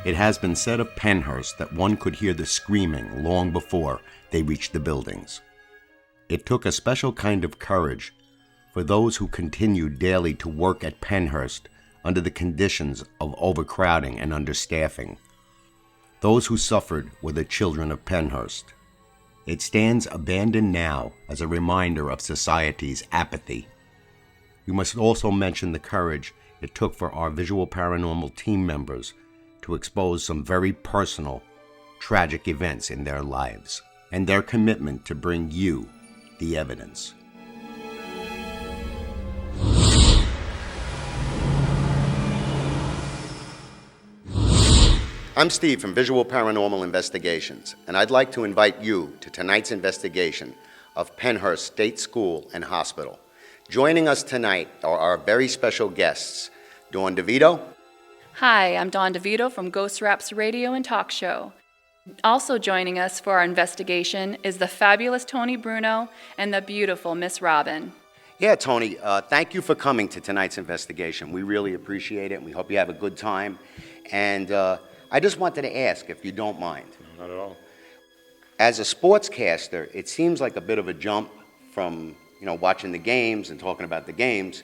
It has been said of Pennhurst that one could hear the screaming long before they reached the buildings. It took a special kind of courage for those who continued daily to work at Pennhurst under the conditions of overcrowding and understaffing. Those who suffered were the children of Pennhurst. It stands abandoned now as a reminder of society's apathy. We must also mention the courage it took for our Visual Paranormal team members to expose some very personal, tragic events in their lives, and their commitment to bring you the evidence. I'm Steve from Visual Paranormal Investigations, and I'd like to invite you to tonight's investigation of Pennhurst State School and Hospital. Joining us tonight are our very special guests, Dawn DeVito. Hi, I'm Dawn DeVito from Ghost Raps Radio and Talk Show. Also joining us for our investigation is the fabulous Tony Bruno and the beautiful Miss Robin. Yeah, Tony, thank you for coming to tonight's investigation. We really appreciate it, and we hope you have a good time. And I just wanted to ask, if you don't mind. Not at all. As a sportscaster, it seems like a bit of a jump from, watching the games and talking about the games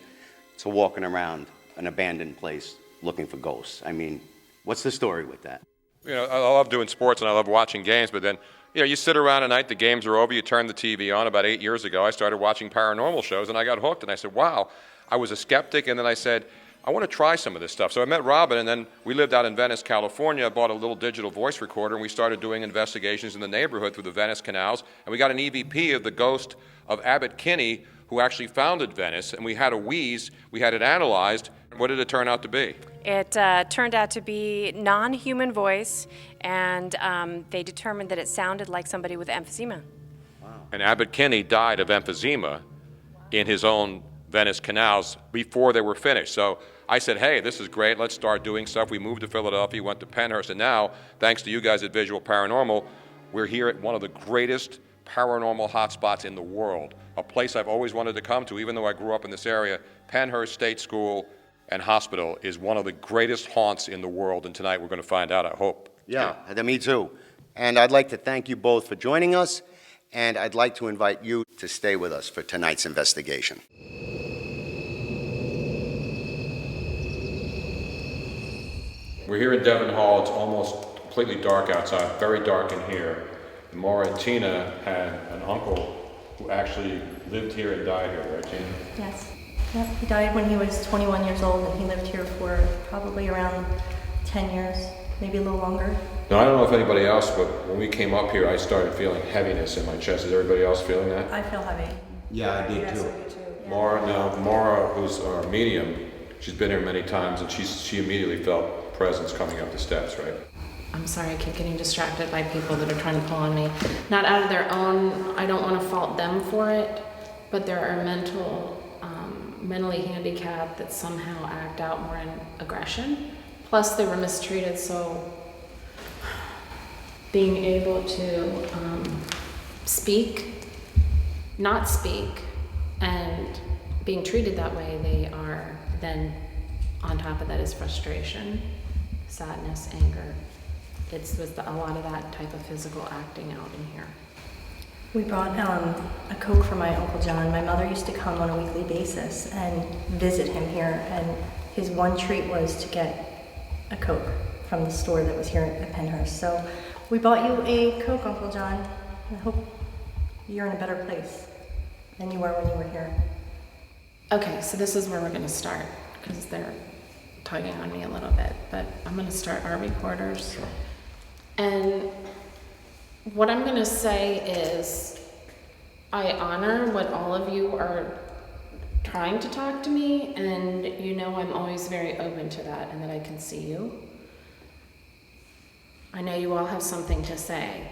to walking around an abandoned place looking for ghosts. I mean, what's the story with that? I love doing sports and I love watching games, but then, you sit around at night, the games are over, you turn the TV on. About 8 years ago, I started watching paranormal shows and I got hooked and I said, wow. I was a skeptic, and then I said, I want to try some of this stuff. So I met Robin, and then we lived out in Venice, California. I bought a little digital voice recorder, and we started doing investigations in the neighborhood through the Venice canals. And we got an E.V.P. of the ghost of Abbot Kinney, who actually founded Venice. And we had a wheeze. We had it analyzed. What did it turn out to be? It turned out to be non-human voice, and they determined that it sounded like somebody with emphysema. Wow. And Abbot Kinney died of emphysema in his own Venice canals before they were finished. So I said, hey, this is great. Let's start doing stuff. We moved to Philadelphia, went to Pennhurst, and now, thanks to you guys at Visual Paranormal, we're here at one of the greatest paranormal hotspots in the world, a place I've always wanted to come to, even though I grew up in this area. Pennhurst State School and Hospital is one of the greatest haunts in the world, and tonight we're going to find out, I hope. Yeah, me too. And I'd like to thank you both for joining us, and I'd like to invite you to stay with us for tonight's investigation. We're here in Devon Hall. It's almost completely dark outside, very dark in here. Mara and Tina had an uncle who actually lived here and died here, right, Tina? Yes. Yep. He died when he was 21 years old, and he lived here for probably around 10 years, maybe a little longer. Now, I don't know if anybody else, but when we came up here, I started feeling heaviness in my chest. Is everybody else feeling that? I feel heavy. Yeah, I did Yes, too. I do too. Yeah. Mara, who's our medium, she's been here many times, and she immediately felt presence coming up the steps, right? I'm sorry, I keep getting distracted by people that are trying to pull on me. Not out of their own, I don't want to fault them for it, but there are mentally handicapped that somehow act out more in aggression. Plus they were mistreated, so being able to not speak, and being treated that way, they are then, on top of that is frustration, sadness, anger. It's with a lot of that type of physical acting out in here. We brought a Coke for my Uncle John. My mother used to come on a weekly basis and visit him here, and his one treat was to get a Coke from the store that was here at Pennhurst. So we bought you a Coke, Uncle John. I hope you're in a better place than you were when you were here. Okay, so this is where we're gonna start, because they're tugging on me a little bit, but I'm gonna start our recorders. Sure. And what I'm gonna say is, I honor what all of you are trying to talk to me, and I'm always very open to that, and that I can see you. I know you all have something to say,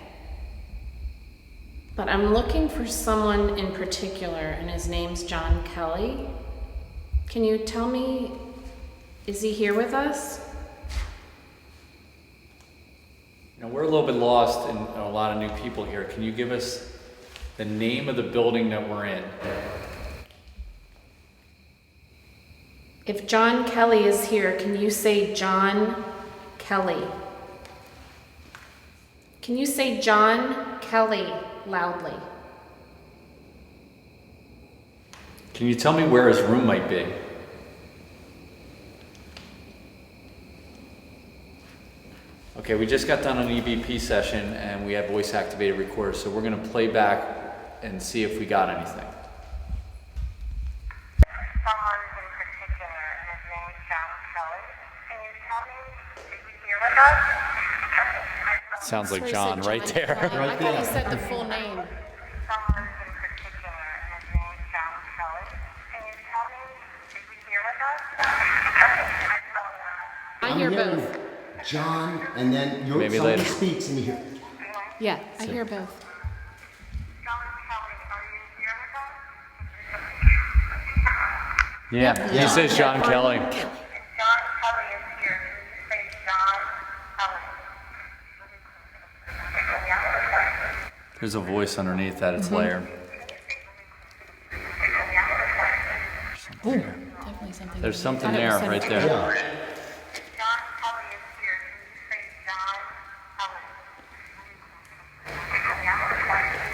but I'm looking for someone in particular, and his name's John Kelly. Can you tell me, is he here with us? We're a little bit lost in a lot of new people here. Can you give us the name of the building that we're in? If John Kelly is here, can you say John Kelly? Can you say John Kelly loudly? Can you tell me where his room might be? Okay, we just got done an E.V.P session and we have voice activated recorders, so we're going to play back and see if we got anything. Someone in particular, and his name is John Kelly. Can you tell me, is he here with us? Sounds like Sorry, John said right there. Kelly. I thought you said the full name. Someone in particular, and his name is John Kelly. Can you tell me, is he here with us? I hear both. John, and then Maybe somebody later. speaks and you hear. Yeah, I hear both. John Kelly, are you here with us? Yeah, he says John Kelly. John Kelly is here. Can you say John Kelly? There's a voice underneath that, it's layered. Definitely something. There's something there, right there. John Kelly is here.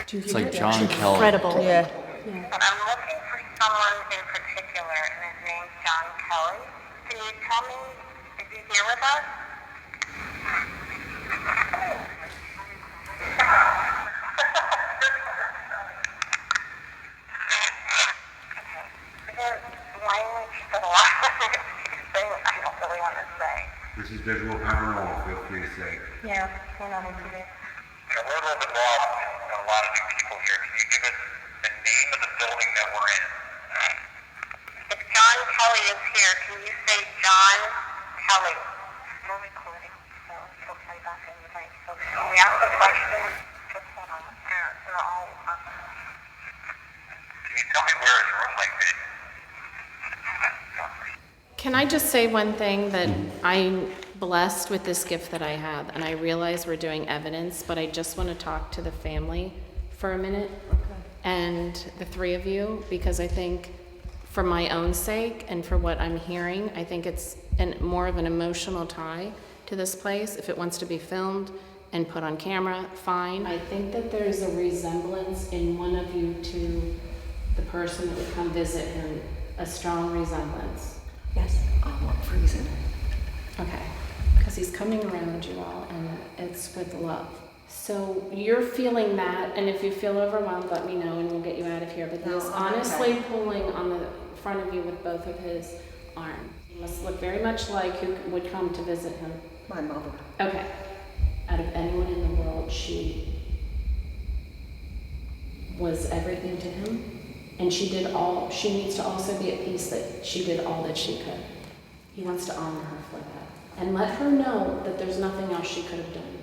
Can you say John Kelly? It's like John Kelly. Incredible. Yeah. But I'm looking for someone in particular, and his name's John Kelly. Can you tell me, is he here with us? Language that a lot of things I don't really want to say. This is Visual Paranormal, feel free to say. Yeah, you know, they do this. We're a little bit lost and a lot of new people here. Can you give us the name of the building that we're in? If John Kelly is here, can you say John Kelly? We're recording, so he'll play back in the night. So when we ask the question, just hold on. They're all up. Can you tell me where his room might be? Can I just say one thing, that I'm blessed with this gift that I have, and I realize we're doing evidence, but I just want to talk to the family for a minute, and the three of you, because I think for my own sake and for what I'm hearing, I think it's more of an emotional tie to this place. If it wants to be filmed and put on camera, fine. I think that there's a resemblance in one of you to the person that would come visit him, a strong resemblance. Yes. What reason? Okay, because he's coming around you all, and it's with love. So you're feeling that, and if you feel overwhelmed, let me know and we'll get you out of here. But he's honestly pulling on the front of you with both of his arms. He must look very much like who would come to visit him. My mother. Okay. Out of anyone in the world, she was everything to him. And she needs to also be at peace that she did all that she could. He wants to honor her for that. And let her know that there's nothing else she could have done.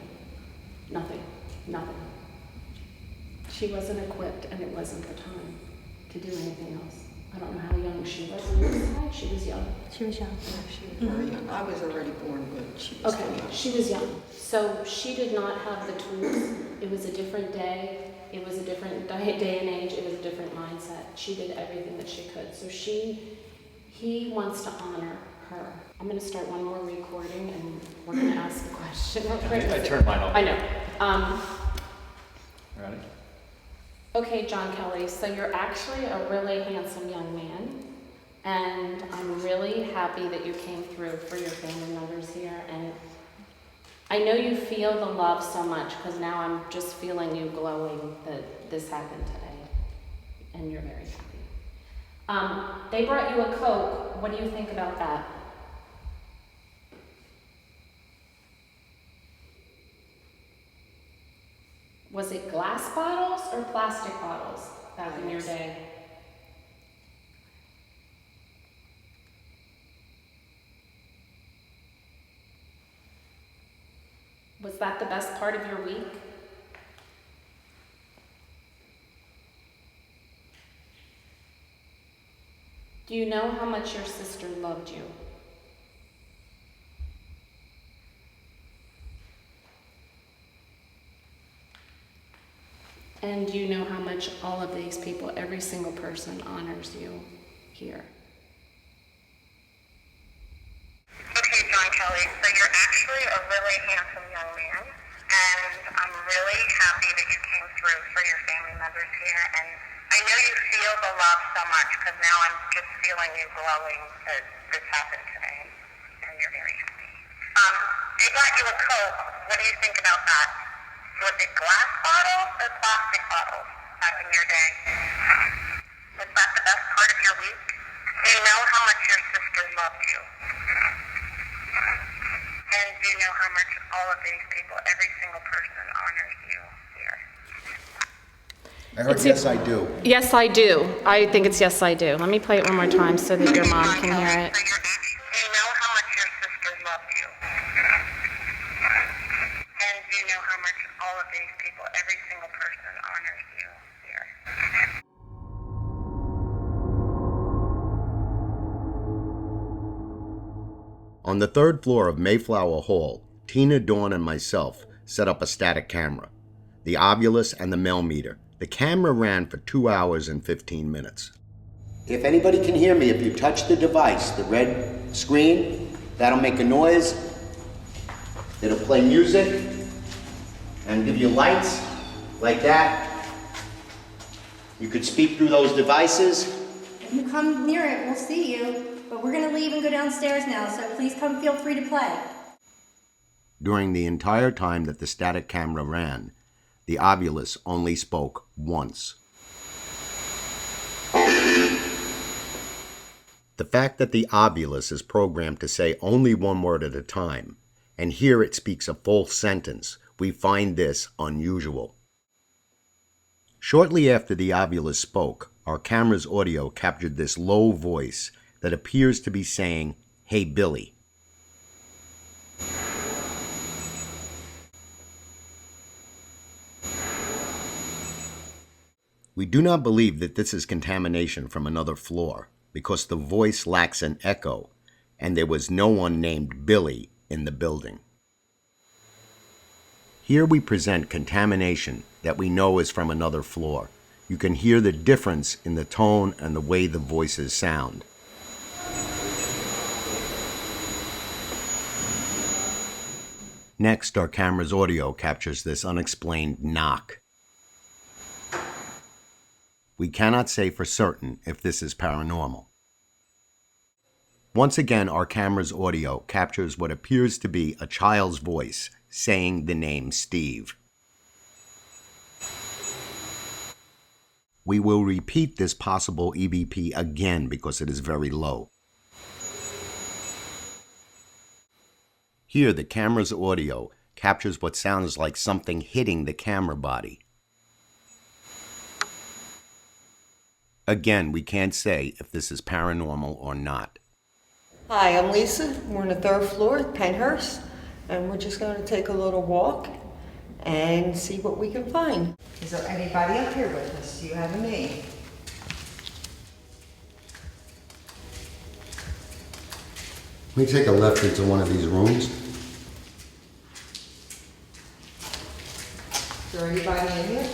Nothing. She wasn't equipped, and it wasn't the time to do anything else. I don't know how young she was. She was young. She was young. She was very young. I was already born, but she was still Okay, young. she was young. So she did not have the tools. It was a different day. It was a different day and age. It was a different mindset. She did everything that she could. So he wants to honor her. I'm going to start one more recording, and we're going to ask the question. I turned mine off. I know. Ready? Okay, John Kelly, so you're actually a really handsome young man, and I'm really happy that you came through for your family members here, and I know you feel the love so much, because now I'm just feeling you glowing that this happened today, and you're very happy. They brought you a Coke. What do you think about that? Was it glass bottles or plastic bottles back in your day? Was that the best part of your week? Do you know how much your sister loved you? And you know how much all of these people, every single person, honors you here. Okay, John Kelly, so you're actually a really handsome young man, and and I'm really happy that you came through for your family members here. And I know you feel the love so much because now I'm just feeling you glowing that this happened today, and you're very happy. They got you a Coke. What do you think about that? Was it glass bottles or plastic bottles back in your day? Was that the best part of your week? Do you know how much your sister loved you? And do you know how much all of these people, every single person honors you here? I heard yes, I do. Yes, I do. I think it's yes, I do. Let me play it one more time so that your mom can hear it. Do you know how much your sister loved you? And do you know how much all of these people, every single person honors you here? On the third floor of Mayflower Hall, Tina, Dawn, and myself set up a static camera, the ovulus and the millimeter. The camera ran for 2 hours and 15 minutes. If anybody can hear me, if you touch the device, the red screen, that'll make a noise. It'll play music and give you lights like that. You could speak through those devices. If you come near it, we'll see you. But we're going to leave and go downstairs now, so please come feel free to play. During the entire time that the static camera ran, the ovulus only spoke once. The fact that the ovulus is programmed to say only one word at a time, and here it speaks a full sentence, we find this unusual. Shortly after the ovulus spoke, our camera's audio captured this low voice that appears to be saying, "Hey, Billy." We do not believe that this is contamination from another floor, because the voice lacks an echo, and there was no one named Billy in the building. Here we present contamination that we know is from another floor. You can hear the difference in the tone and the way the voices sound. Next, our camera's audio captures this unexplained knock. We cannot say for certain if this is paranormal. Once again, our camera's audio captures what appears to be a child's voice saying the name Steve. We will repeat this possible E.V.P. again because it is very low. Here, the camera's audio captures what sounds like something hitting the camera body. Again, we can't say if this is paranormal or not. Hi, I'm Lisa. We're on the third floor at Pennhurst, and we're just going to take a little walk and see what we can find. Is there anybody up here with us? Do you have a name? Let me take a left into one of these rooms. Is there anybody in here?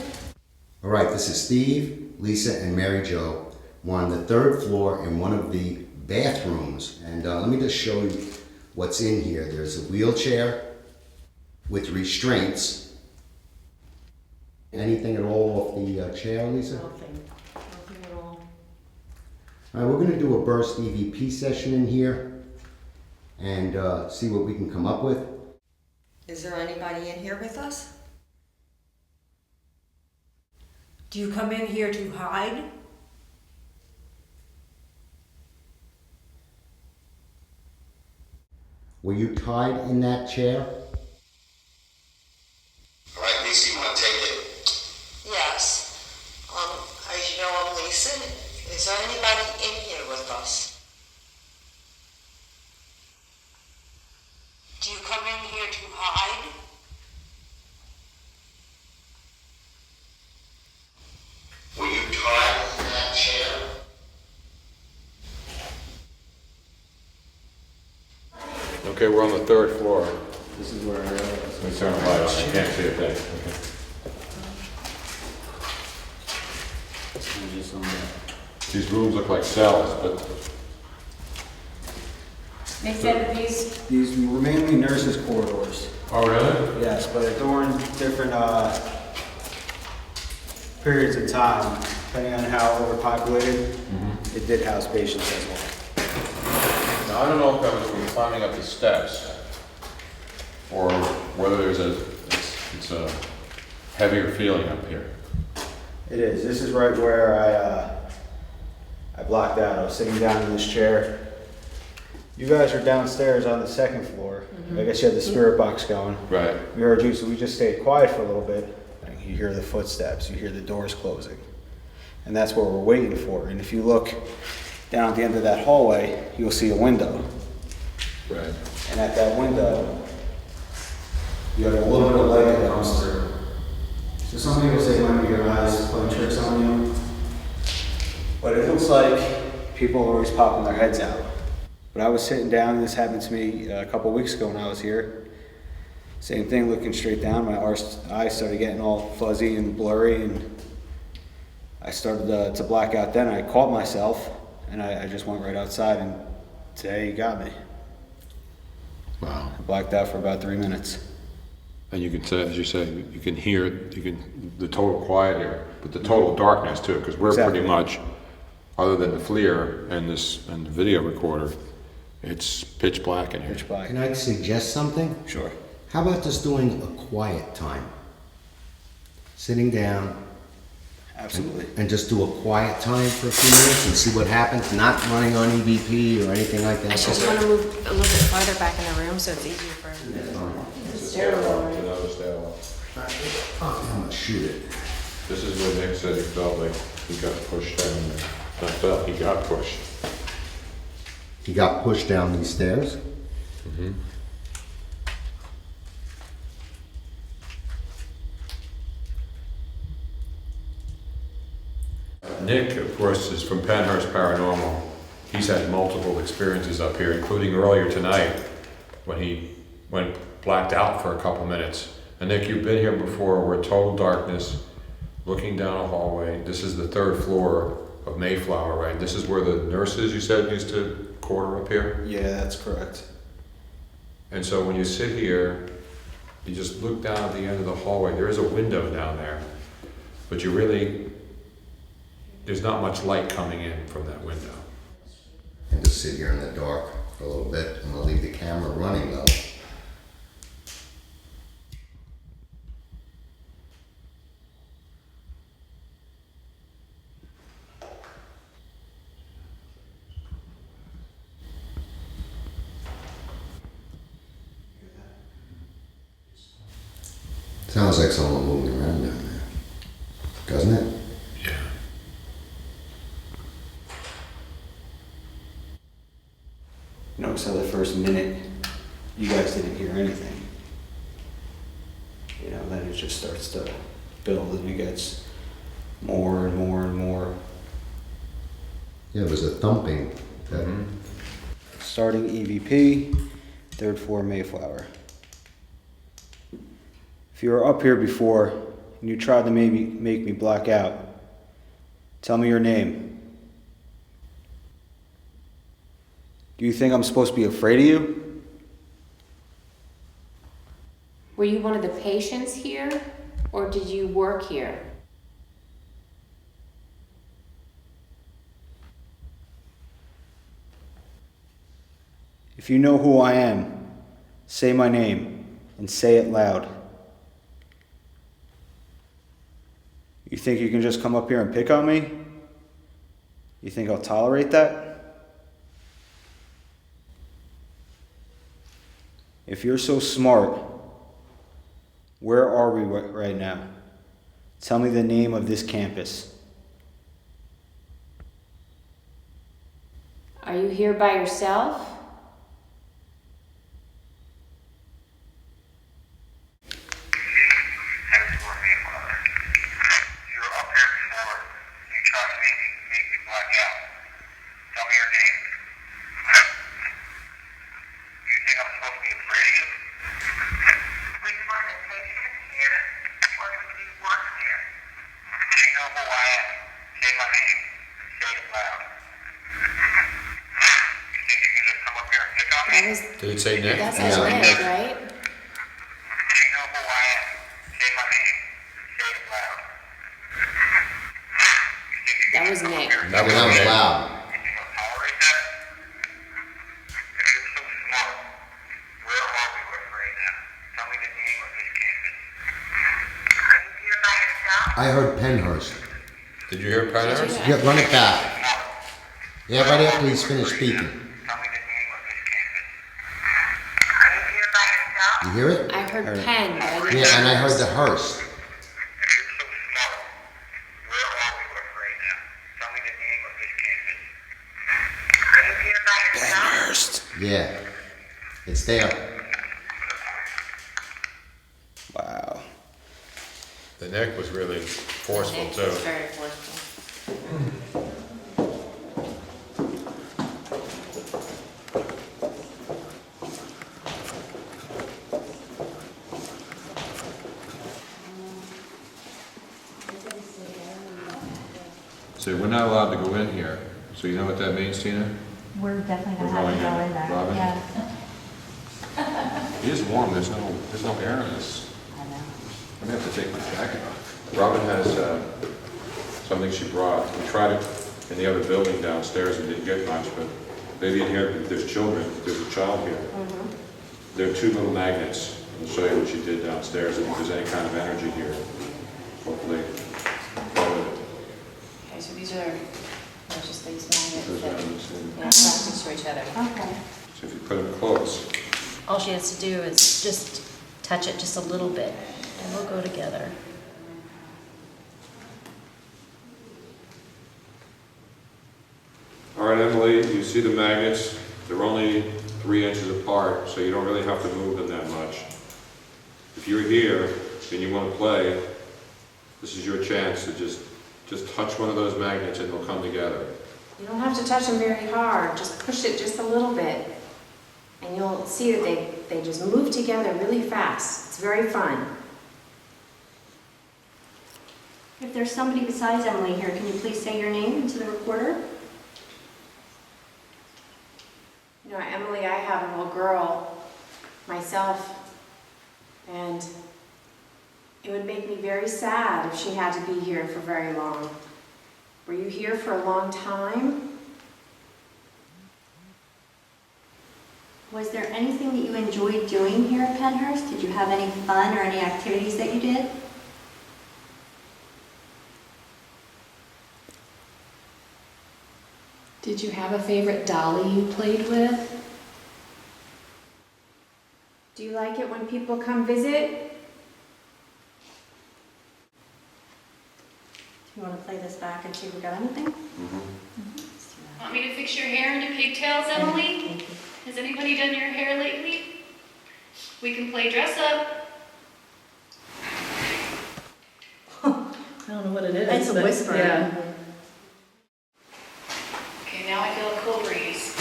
All right, this is Steve, Lisa, and Mary Jo. We're on the third floor in one of the bathrooms. And let me just show you what's in here. There's a wheelchair with restraints. Anything at all off the chair, Lisa? Nothing at all. All right, we're going to do a burst E.V.P. session in here and see what we can come up with. Is there anybody in here with us? Do you come in here to hide? Were you tied in that chair? All right, Lisa, you want to take it? Yes. As you know, I'm Lisa. Is there anybody in here with us? Do you come in here to hide? Were you tied in that chair? Okay, we're on the third floor. This is where Let me turn the light on. I can't see a thing. These rooms look like cells, but They said that These were mainly nurses' corridors. Oh, really? Yes, but during different periods of time, depending on how overpopulated, it did house patients as well. Now, I don't know if that was from climbing up the steps or whether it's a heavier feeling up here. It is. This is right where I blacked out. I was sitting down in this chair. You guys are downstairs on the second floor. I guess you had the spirit box going. Right. We heard you, so we just stayed quiet for a little bit. You hear the footsteps, you hear the doors closing. And that's what we're waiting for. And if you look down at the end of that hallway, you'll see a window. Right. And at that window, you have a little bit of light that comes through. So some people say it might be your eyes playing tricks on you. But it looks like people are always popping their heads out. But I was sitting down, and this happened to me a couple weeks ago when I was here. Same thing, looking straight down, my eyes started getting all fuzzy and blurry, and I started to black out then. I caught myself, and I just went right outside, and today he got me. Wow. I blacked out for about 3 minutes. And you can say, as you say, you can hear the total quiet here, but the total darkness too, because we're Exactly. pretty much, other than the FLIR and the video recorder, it's pitch black in here. Pitch black. Can I suggest something? Sure. How about just doing a quiet time? Sitting down. Absolutely. And just do a quiet time for a few minutes and see what happens, not running on E.V.P. or anything like that. I just want to move a little bit farther back in the room so it's easier for It's a stairwell. Another stairwell. Oh, I'm gonna shoot it. This is where Nick said he felt like he got pushed down there. Not felt, he got pushed. He got pushed down these stairs. Mm-hmm. Nick, of course, is from Pennhurst Paranormal. He's had multiple experiences up here, including earlier tonight when he went blacked out for a couple minutes. And Nick, you've been here before. We're total darkness, looking down a hallway. This is the 3rd floor of Mayflower, right? This is where the nurses, you said, used to quarter up here? Yeah, that's correct. And so when you sit here, you just look down at the end of the hallway. There is a window down there, but there's not much light coming in from that window. And just sit here in the dark for a little bit. I'm gonna leave the camera running though. Sounds like someone moving around down there, doesn't it? Yeah. Notice how the first minute you guys didn't hear anything. You know, then it just starts to build and it gets more and more and more. Yeah, it was a thumping. Starting E.V.P, 3rd floor Mayflower. If you were up here before and you tried to make me black out, tell me your name. Do you think I'm supposed to be afraid of you? Were you one of the patients here, or did you work here? If you know who I am, say my name and say it loud. You think you can just come up here and pick on me? You think I'll tolerate that? If you're so smart, where are we right now? Tell me the name of this campus. Are you here by yourself? Say my name. Say it loud. You think you can just come Did it say Nick? That's Yeah. his Nick, right? You know who I am. Say my name. Say it loud. That was Nick. That was Nick. loud. Can you tolerate that? If you're so smart, where are we right now? Tell me the name of this campus. Are you here by yourself? I heard Pennhurst. Did you hear Pennhurst? Yeah, run it back. Yeah, right after he's finished speaking. Tell me the name of this campus. Are you here by yourself? You hear it? I heard Penn, but I didn't Yeah, and I hear heard the Hurst. If you're so smart, where are we right now? Tell me the name of this campus. Are you here by yourself? Yeah, it's there. Wow. The Nick was really forceful Nick too. was very forceful. So we're not allowed to go in here. So you know what that means, Tina? We're definitely We're gonna have going to go in. in there. Robin? Yeah. It is warm. There's no air in this. I know. I'm gonna have to take my jacket off. Robin has something she brought. We tried it in the other building downstairs and didn't get much, but maybe in here, there's children. There's a child here. There are two little magnets. I'll show you what she did downstairs, and if there's any kind of energy here, hopefully. Okay, so these are just these magnets Those that magnets, and- practice to each other. Okay. So if you put them close, All she has to do is just touch it just a little bit, and we'll go together. all right, Emily, you see the magnets? They're only 3 inches apart, so you don't really have to move them that much. If you're here and you want to play, this is your chance to just touch one of those magnets and they'll come together. You don't have to touch them very hard, just push it just a little bit. And you'll see that they just move together really fast. It's very fun. If there's somebody besides Emily here, can you please say your name into the recorder? You know, Emily, I have a little girl myself, and it would make me very sad if she had to be here for very long. Were you here for a long time? Was there anything that you enjoyed doing here at Pennhurst? Did you have any fun or any activities that you did? Did you have a favorite dolly you played with? Do you like it when people come visit? Do you want to play this back and see if we got anything? Want me to fix your hair into pigtails, Emily? Thank you. Has anybody done your hair lately? We can play dress up. I don't know what it is. It's a but- whisper. Yeah. Okay, now I feel a cool breeze.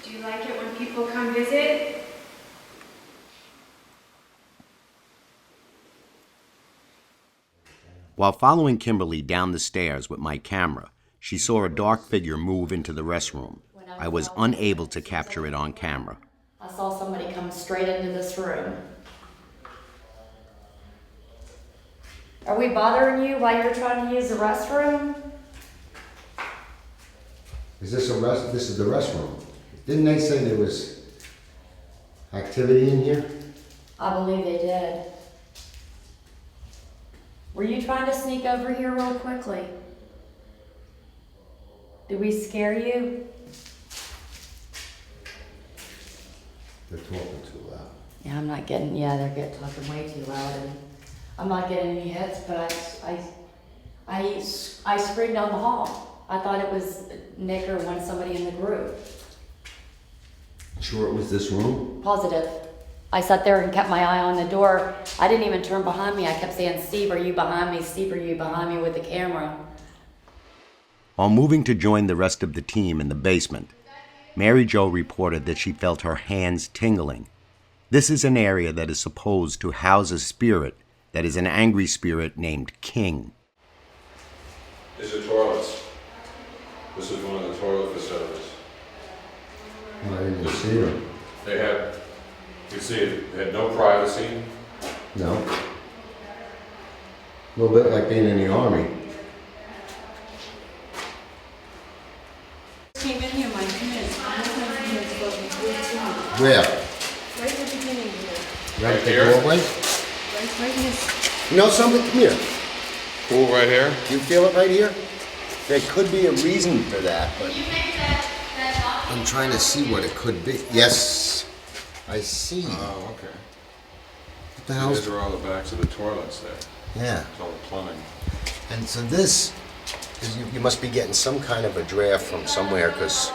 Do you like it when people come visit? While following Kimberly down the stairs with my camera, she saw a dark figure move into the restroom. I was unable to capture it on camera. I saw somebody come straight into this room. Are we bothering you while you're trying to use the restroom? Is this this is the restroom? Didn't they say there was activity in here? I believe they did. Were you trying to sneak over here real quickly? Did we scare you? They're talking too loud. Yeah, I'm not getting, they're talking way too loud, and I'm not getting any hits, but I screamed down the hall. I thought it was Nick or somebody in the group. Sure it was this room? Positive. I sat there and kept my eye on the door. I didn't even turn behind me. I kept saying, Steve, are you behind me? Steve, are you behind me with the camera? While moving to join the rest of the team in the basement, Mary Jo reported that she felt her hands tingling. This is an area that is supposed to house a spirit that is an angry spirit named King. These are toilets. This is one of the toilet facilities. can see her. They had, you see, they had no privacy. No. A little bit like being in the army. Came in here, my kids. Where? Right at the beginning here. Right at the here? doorway? Right here. You know something? Come here. Pool right here? You feel it right here? There could be a reason for that, but I'm trying to see what it could be. Yes, I see. Oh, okay. What the hell's... These are all the backs of the toilets there. Yeah. It's all the plumbing. And so this, is you must be getting some kind of a draft from somewhere, because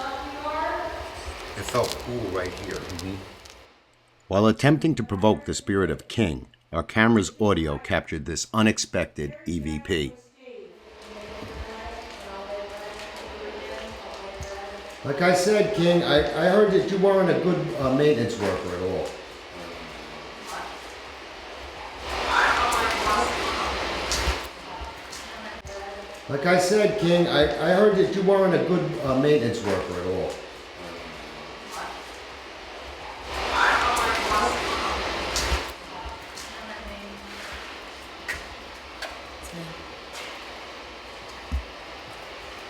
it felt cool right here. Mm-hmm. While attempting to provoke the spirit of King, our camera's audio captured this unexpected E.V.P. Like I said, King, I heard that you weren't a good maintenance worker at all. Like I said, King, I heard that you weren't a good maintenance worker at all.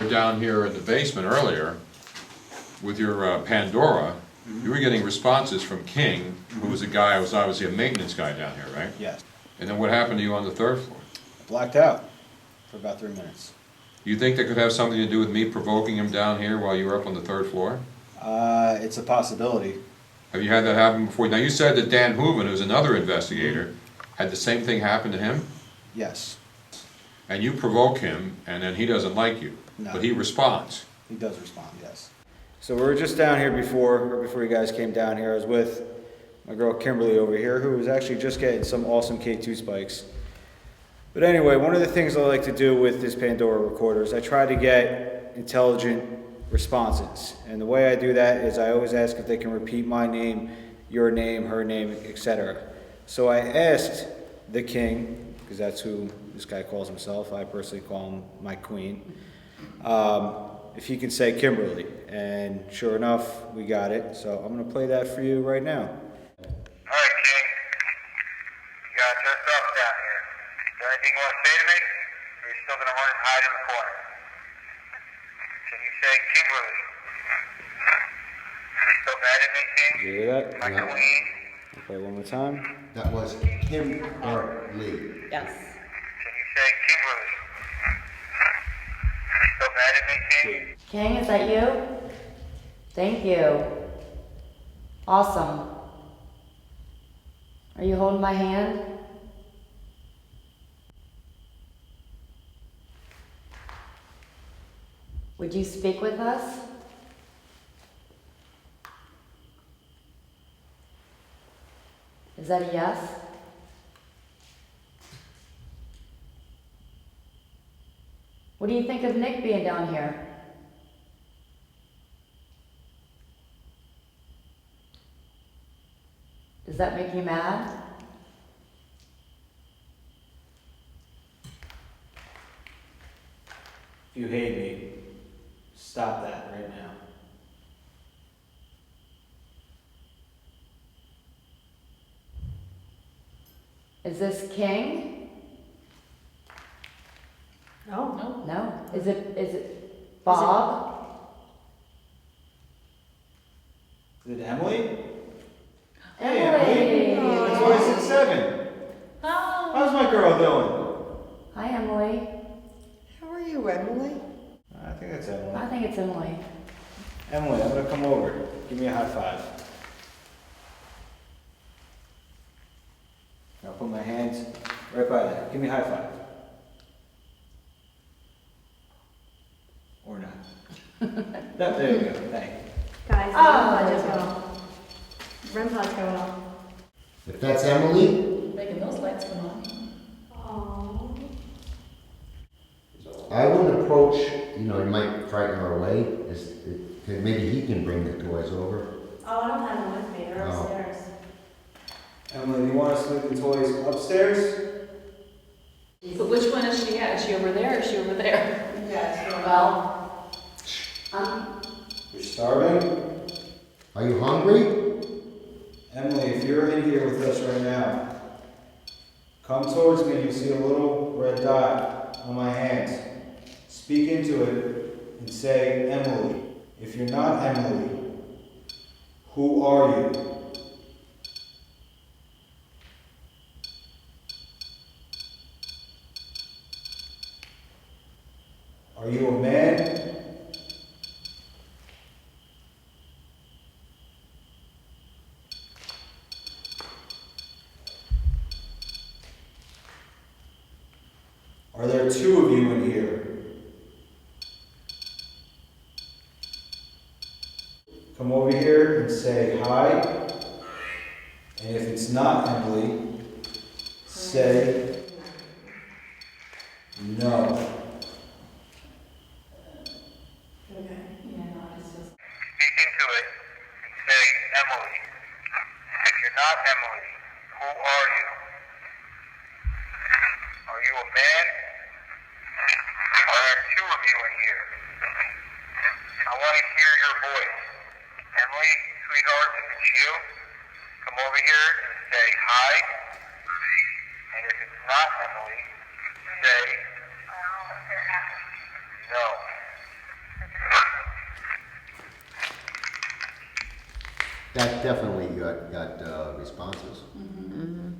Down here in the basement earlier with your Pandora, you were getting responses from King, who was a guy who was obviously a maintenance guy down here, right? Yes. And then what happened to you on the third floor? Blacked out for about 3 minutes. You think that could have something to do with me provoking him down here while you were up on the third floor? It's a possibility. Have you had that happen before? Now you said that Dan Hooven, who's another investigator, had the same thing happen to him? Yes. And you provoke him, and then he doesn't like you, No. but he responds. He does respond, yes. So we were just down here before you guys came down here. I was with my girl Kimberly over here, who was actually just getting some awesome K2 spikes. But anyway, one of the things I like to do with this Pandora recorder is I try to get intelligent responses. And the way I do that is I always ask if they can repeat my name, your name, her name, etc. So I asked the King, because that's who this guy calls himself, I personally call him my queen, if he can say Kimberly. And sure enough, we got it. So I'm going to play that for you right now. Alright, King. You got dressed up down here. Is there anything you want to say to me? Or are you still going to run and hide in the corner? Can you say Kimberly? You still mad at me, King? Did you hear that? My Yeah. queen? I'll play it one more time. That was Kimberly. Yes. Can you say Kimberly? You still mad at me, King? King, is that you? Thank you. Awesome. Are you holding my hand? Would you speak with us? Is that a yes? What do you think of Nick being down here? Does that make you mad? If you hate me, stop that right now. Is this King? No. No. Is it Bob? Is it Emily? Emily! It's always at 7. Oh. How's my girl doing? Hi, Emily. How are you, Emily? I think that's Emily. I think it's Emily. Emily, I'm gonna come over. Give me a high five. I'll put my hands right by there. Give me a high five. Or not. There you go. Thank you. Guys, the REM pod just went off. REM pod's going off. If that's Emily, Making those lights come on. I would approach, you might frighten her away. Maybe he can bring the toys over. Oh, I don't have them with me. They're upstairs. Emily, do you want us to leave the toys upstairs? But which one is she at? Is she over there or is she over there? Yes. Well, You're starving? Are you hungry? Emily, if you're in here with us right now, come towards me. You'll see a little red dot on my hands. Speak into it and say, Emily. If you're not Emily, who are you? Are you a man? Are there two of you in here? Come over here and say hi. And if it's not Emily, say no. Speak into it and say, Emily. If you're not Emily, who are you? Are you a man? Are there two of you in here? I want to hear your voice. Emily, sweetheart, if it's you, come over here and say hi. And if it's not Emily, say no. That definitely got responses.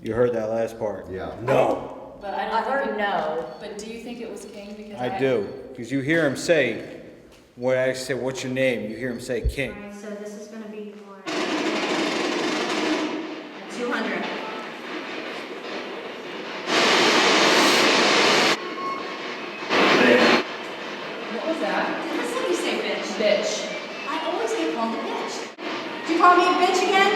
You heard that last part? Yeah. No. But I heard no. But do you think it was King? Because I do. Because you hear him say, when I say, what's your name? You hear him say King. Alright, so this is gonna be for 200. What was that? Did I saw you say bitch? Bitch. I always get called a bitch. Did you call me a bitch again?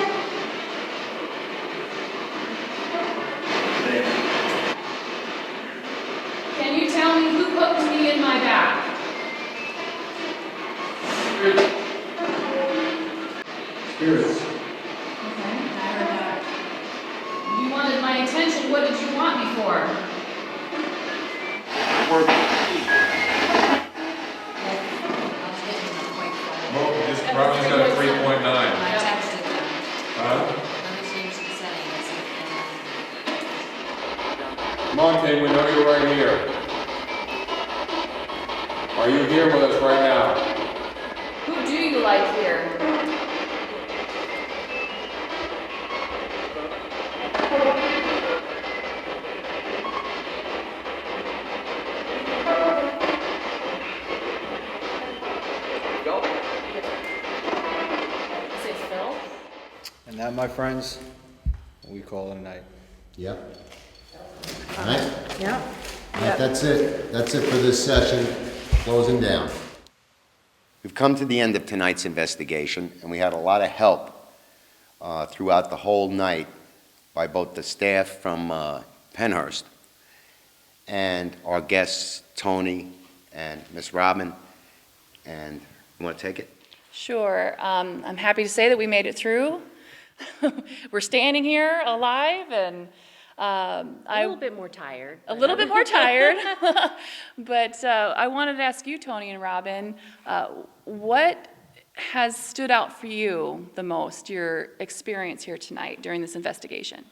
Can you tell me who hooked me in my back? Spirits. Okay, I heard that. You wanted my attention. What did you want me for? Robin's got a 3.9. I texted them. Huh? Let me change the settings. Come on, King, we know you're right here. Are you here with us right now? Who do you like here? Is it Phil? And that, my friends, we call it a night. Yep. All right. Yeah. All right, that's it. That's it for this session. Closing down. We've come to the end of tonight's investigation, and we had a lot of help throughout the whole night by both the staff from Pennhurst and our guests, Tony and Miss Robin. And you want to take it? Sure. I'm happy to say that we made it through. We're standing here alive, and A little bit more tired. a little bit more tired. But I wanted to ask you, Tony and Robin, what has stood out for you the most, your experience here tonight during this investigation?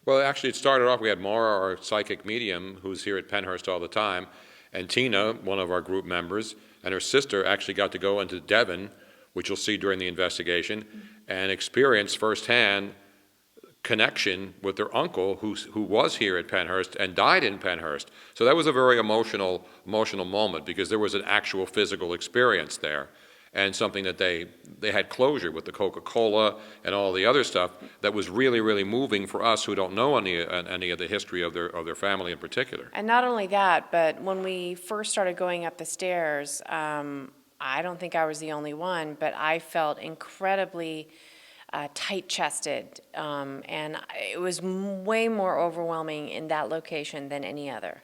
Well, actually, it started off, we had Mara, our psychic medium, who's here at Pennhurst all the time, and Tina, one of our group members, and her sister actually got to go into Devon, which you'll see during the investigation, and experience firsthand connection with their uncle who was here at Pennhurst and died in Pennhurst. So that was a very emotional moment because there was an actual physical experience there and something that they had closure with the Coca-Cola and all the other stuff that was really, really moving for us who don't know any of the history of their family in particular. And not only that, but when we first started going up the stairs, I don't think I was the only one, but I felt incredibly tight-chested, and it was way more overwhelming in that location than any other.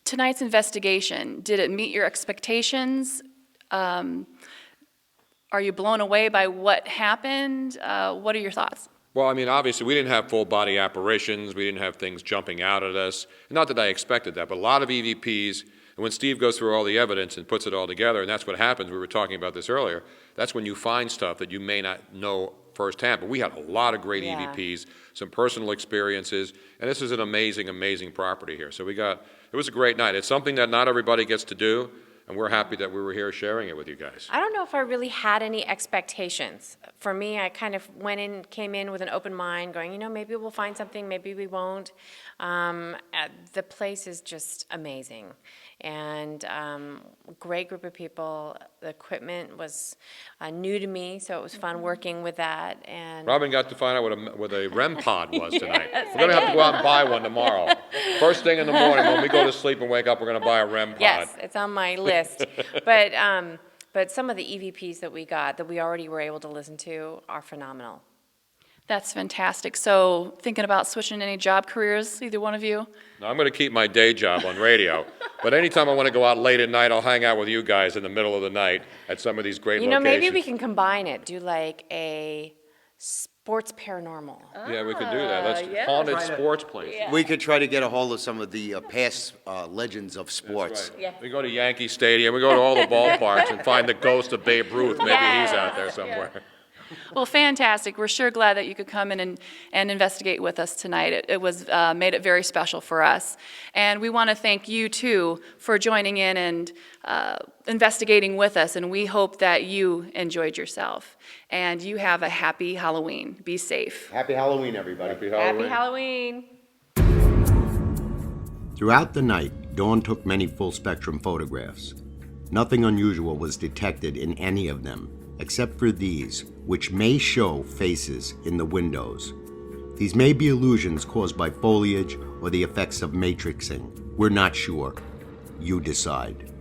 Tonight's investigation, did it meet your expectations? Are you blown away by what happened? What are your thoughts? Well, I mean, obviously, we didn't have full-body apparitions. We didn't have things jumping out at us. Not that I expected that, but a lot of E.V.Ps, And when Steve goes through all the evidence and puts it all together, and that's what happens, we were talking about this earlier, that's when you find stuff that you may not know firsthand. But we had a lot of great EVPs, some personal experiences, and this is an amazing, amazing property here. So it was a great night. It's something that not everybody gets to do, and we're happy that we were here sharing it with you guys. I don't know if I really had any expectations. For me, I kind of came in with an open mind, going, maybe we'll find something, maybe we won't. The place is just amazing, and great group of people. The equipment was new to me, so it was fun working with that. And Robin got to find out what a REM pod was tonight. We're going to have to go out and buy one tomorrow. First thing in the morning, when we go to sleep and wake up, we're going to buy a REM pod. Yes, it's on my list. But some of the EVPs that we got, that we already were able to listen to, are phenomenal. That's fantastic. So thinking about switching any job careers, either one of you? Now, I'm going to keep my day job on radio, but anytime I want to go out late at night, I'll hang out with you guys in the middle of the night at some of these great locations. Maybe we can combine it, do like a sports paranormal. Yeah, we could do that. That's haunted sports place. Yeah. We could try to get a hold of some of the past legends of sports. Right. We go to Yankee Stadium, we go to all the ballparks and find the ghost of Babe Ruth. Maybe he's out there somewhere. Yeah. Well, fantastic. We're sure glad that you could come in and investigate with us tonight. It was made it very special for us. And we want to thank you, too, for joining in and investigating with us. And we hope that you enjoyed yourself. And you have a happy Halloween. Be safe. Happy Halloween, everybody. Happy Halloween. Happy Halloween. Throughout the night, Dawn took many full-spectrum photographs. Nothing unusual was detected in any of them, except for these, which may show faces in the windows. These may be illusions caused by foliage or the effects of matrixing. We're not sure. You decide.